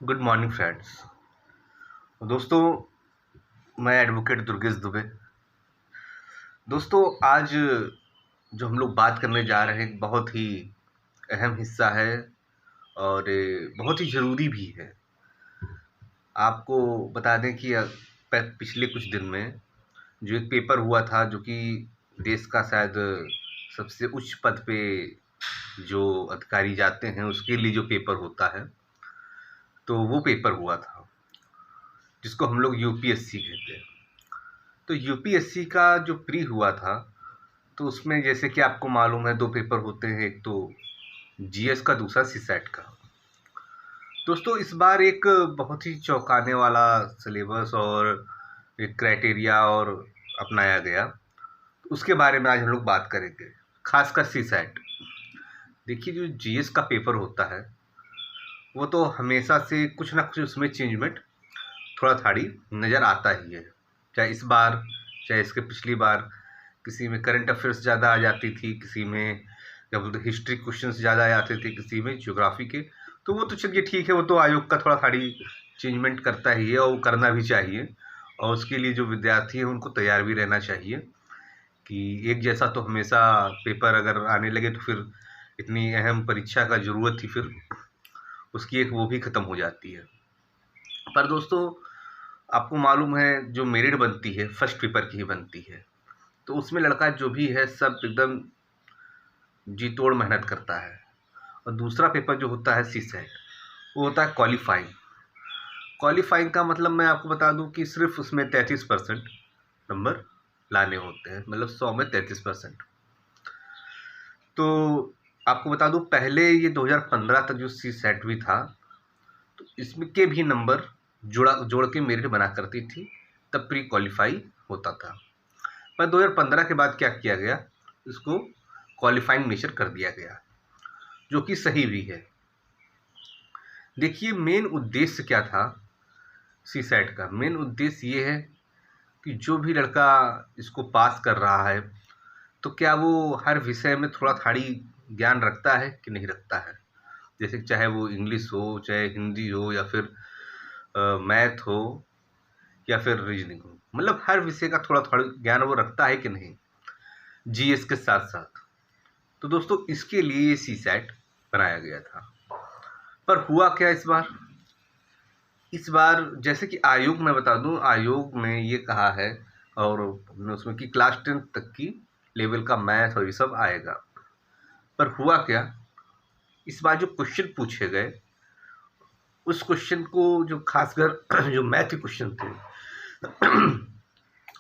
Good morning friends. दोस्तों, मैं advocate Durgesh Dubey. दोस्तों, आज जो हम लोग बात करने जा रहे हैं बहुत ही अहम हिस्सा है और बहुत ही ज़रूरी भी है। आपको बता दें कि पिछले कुछ दिन में जो एक पेपर हुआ था, जो कि देश का शायद सबसे उच्च पद पे जो अधिकारी जाते हैं उसके लिए जो पेपर होता है, तो वो पेपर हुआ था जिसको हम लोग यूपीएससी कहते हैं। तो यूपीएससी का जो प्री हुआ था, तो उसमें जैसे कि आपको मालूम है 2 पेपर होते हैं, एक तो जीएस का, दूसरा सीसैट का। दोस्तों, इस बार एक बहुत ही चौंकाने वाला सिलेबस और एक क्राइटेरिया और अपनाया गया, तो उसके बारे में आज हम लोग बात करेंगे, खासकर सीसैट। देखिए, जो जीएस का पेपर होता है वो तो हमेशा से कुछ ना कुछ उसमें चेंजमेंट थोड़ा थाड़ी नज़र आता ही है। चाहे इस बार, चाहे इसके पिछली बार, किसी में करंट अफेयर्स ज़्यादा आ जाती थी, किसी में क्या बोलते हिस्ट्री क्वेश्चंस ज़्यादा आ जाते थे, किसी में ज्योग्राफी के। तो वो तो चलिए ठीक है, वो तो आयोग का थोड़ा थाड़ी चेंजमेंट करता ही है और वो करना भी चाहिए, और उसके लिए जो विद्यार्थी हैं उनको तैयार भी रहना चाहिए कि एक जैसा तो हमेशा पेपर अगर आने लगे तो फिर इतनी अहम परीक्षा का ज़रूरत ही फिर उसकी एक वो भी ख़त्म हो जाती है। पर दोस्तों, आपको मालूम है जो मेरिट बनती है फर्स्ट पेपर की ही बनती है, तो उसमें लड़का जो भी है सब एकदम जी तोड़ मेहनत करता है। और दूसरा पेपर जो होता है सीसैट, वो होता है क्वालिफाइंग। क्वालिफाइंग का मतलब मैं आपको बता दूं कि सिर्फ उसमें 33% नंबर लाने होते हैं, मतलब 100 में 33%। तो आपको बता दूं, पहले ये 2015 तक जो सीसैट भी था, तो इसमें के भी नंबर जोड़ के मेरिट बना करती थी, तब प्री क्वालिफाई होता था। पर 2015 के बाद क्या किया गया, इसको क्वालिफाइंग नेचर कर दिया गया, जो कि सही भी है। देखिए, मेन उद्देश्य क्या था सीसैट का? मेन उद्देश्य ये है कि जो भी लड़का इसको पास कर रहा है, तो क्या वो हर विषय में थोड़ा थाड़ी ज्ञान रखता है कि नहीं रखता है। जैसे कि चाहे वो इंग्लिश हो, चाहे हिंदी हो, या फिर मैथ हो, या फिर रीजनिंग हो, मतलब हर विषय का थोड़ा थोड़ा ज्ञान वो रखता है कि नहीं, जीएस के साथ साथ। तो दोस्तों, इसके लिए ये सीसैट बनाया गया था। पर हुआ क्या इस बार? इस बार जैसे कि आयोग, मैं बता दूं, आयोग ने ये कहा है और उसमें कि क्लास 10 तक की लेवल का मैथ और ये सब आएगा। पर हुआ क्या, इस बार जो क्वेश्चन पूछे गए, उस क्वेश्चन को जो खासकर जो मैथ के क्वेश्चन थे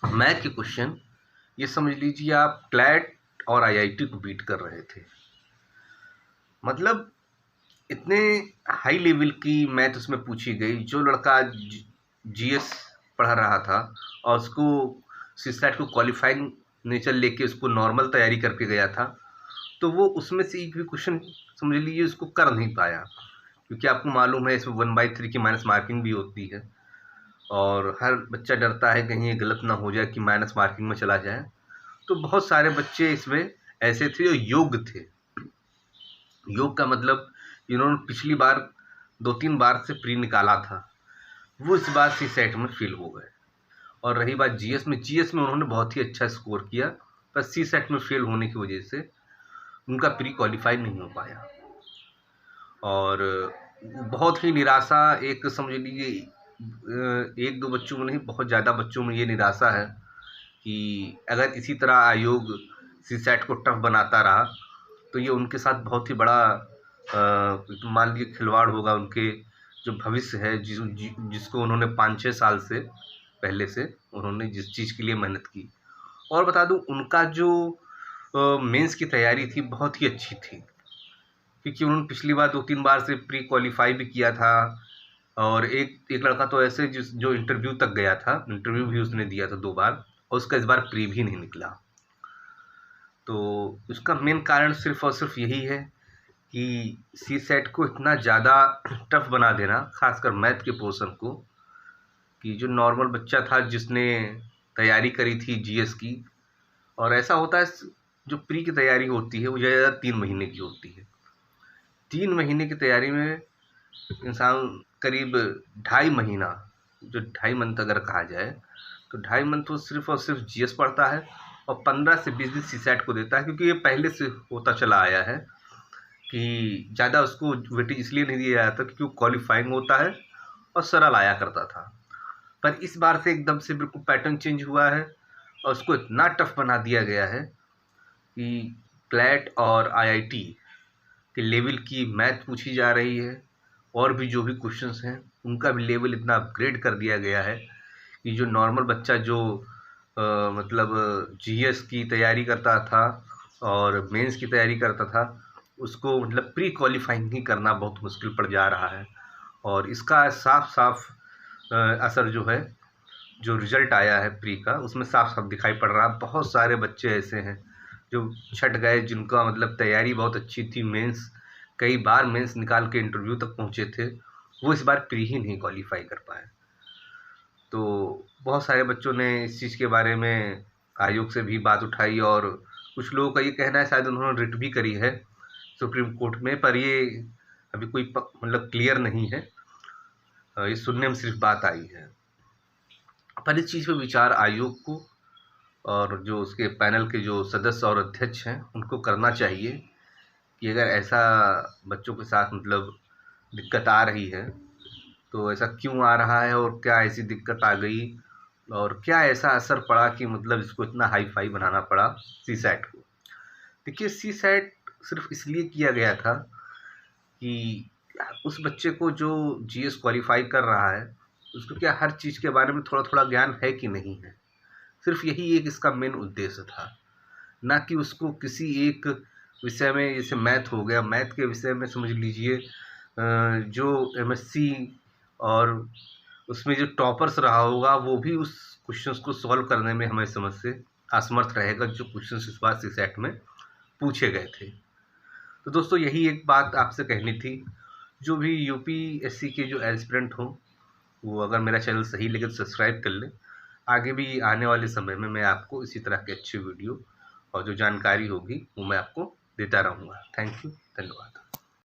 मैथ के क्वेश्चन, ये समझ लीजिए आप क्लैट और आईआईटी को बीट कर रहे थे। मतलब इतने हाई लेवल की मैथ उसमें पूछी गई। जो लड़का जीएस पढ़ रहा था और उसको सीसैट को क्वालिफाइंग नेचर लेके उसको नॉर्मल तैयारी करके गया था, तो वो उसमें से एक भी क्वेश्चन समझ लीजिए उसको कर नहीं पाया, क्योंकि आपको मालूम है इसमें 1/3 की माइनस मार्किंग भी होती है, और हर बच्चा डरता है कहीं ये गलत ना हो जाए कि माइनस मार्किंग में चला जाए। तो बहुत सारे बच्चे इसमें ऐसे थे जो योग्य थे। योग का मतलब इन्होंने पिछली बार 2-3 बार से प्री निकाला था, वो इस बार सीसैट में फेल हो गए। और रही बात जीएस में उन्होंने बहुत ही अच्छा स्कोर किया, पर सीसैट में फेल होने की वजह से उनका प्री क्वालिफाई नहीं हो पाया। और बहुत ही निराशा, एक समझ लीजिए एक दो बच्चों में नहीं, बहुत ज़्यादा बच्चों में ये निराशा है कि अगर इसी तरह आयोग सीसैट को टफ बनाता रहा तो ये उनके साथ बहुत ही बड़ा मान लीजिए खिलवाड़ होगा। उनके जो भविष्य है, जिसको उन्होंने 5-6 साल से पहले से उन्होंने जिस चीज़ के लिए मेहनत की। और बता दूं, उनका जो मेंस की तैयारी थी बहुत ही अच्छी थी, क्योंकि उन्होंने पिछली बार 2-3 बार से प्री क्वालिफाई भी किया था। और एक एक लड़का तो ऐसे जो इंटरव्यू तक गया था, इंटरव्यू भी उसने दिया था 2 बार, और उसका इस बार प्री भी नहीं निकला। तो उसका मेन कारण सिर्फ और सिर्फ यही है कि सीसैट को इतना ज़्यादा टफ बना देना, खासकर मैथ के पोर्शन को, कि जो नॉर्मल बच्चा था जिसने तैयारी करी थी जीएस की, और ऐसा होता है जो प्री की तैयारी होती है वो ज़्यादा 3 महीने की होती है। 3 महीने की तैयारी में इंसान करीब 2.5 महीना, जो 2.5 मंथ अगर कहा जाए, तो 2.5 मंथ वो सिर्फ और सिर्फ जीएस पढ़ता है और 15 से 20 दिन सीसैट को देता है, क्योंकि ये पहले से होता चला आया है कि ज़्यादा उसको वेटेज इसलिए नहीं दिया जाता क्योंकि वो क्वालिफाइंग होता है और सरल आया करता था। पर इस बार से एकदम से बिल्कुल पैटर्न चेंज हुआ है और उसको इतना टफ बना दिया गया है कि क्लैट और आईआईटी के लेवल की मैथ पूछी जा रही है, और भी जो भी क्वेश्चंस हैं उनका भी लेवल इतना अपग्रेड कर दिया गया है कि जो नॉर्मल बच्चा जो मतलब जीएस की तैयारी करता था और मेंस की तैयारी करता था, उसको मतलब प्री क्वालिफाइंग ही करना बहुत मुश्किल पड़ जा रहा है। और इसका साफ साफ असर जो है, जो रिज़ल्ट आया है प्री का, उसमें साफ साफ दिखाई पड़ रहा है। बहुत सारे बच्चे ऐसे हैं जो छट गए, जिनका मतलब तैयारी बहुत अच्छी थी, मेंस कई बार मेंस निकाल के इंटरव्यू तक पहुंचे थे, वो इस बार प्री ही नहीं क्वालिफाई कर पाए। तो बहुत सारे बच्चों ने इस चीज़ के बारे में आयोग से भी बात उठाई और कुछ लोगों का ये कहना है शायद उन्होंने रिट भी करी है सुप्रीम कोर्ट में, पर ये अभी कोई मतलब क्लियर नहीं है, ये सुनने में सिर्फ बात आई है। पर इस चीज़ पे विचार आयोग को और जो उसके पैनल के जो सदस्य और अध्यक्ष हैं उनको करना चाहिए कि अगर ऐसा बच्चों के साथ मतलब दिक्कत आ रही है तो ऐसा क्यों आ रहा है और क्या ऐसी दिक्कत आ गई और क्या ऐसा असर पड़ा कि मतलब इसको इतना हाई फाई बनाना पड़ा सीसैट को। देखिए, सीसैट सिर्फ इसलिए किया गया था कि उस बच्चे को जो जीएस क्वालिफाई कर रहा है उसको क्या हर चीज़ के बारे में थोड़ा थोड़ा ज्ञान है कि नहीं है, सिर्फ यही एक इसका मेन उद्देश्य था। ना कि उसको किसी एक विषय में, जैसे मैथ हो गया, मैथ के विषय में समझ लीजिए जो एमएससी और उसमें जो टॉपर्स रहा होगा वो भी उस क्वेश्चंस को सॉल्व करने में हमें समझ से असमर्थ रहेगा जो क्वेश्चंस इस बार सीसैट में पूछे गए थे। तो दोस्तों, यही एक बात आपसे कहनी थी। जो भी यूपीएससी के जो एस्पिरेंट हों, वो अगर मेरा चैनल सही लगे तो सब्सक्राइब कर लें। आगे भी आने वाले समय में मैं आपको इसी तरह के अच्छे वीडियो और जो जानकारी होगी वो मैं आपको देता रहूँगा। थैंक यू, धन्यवाद।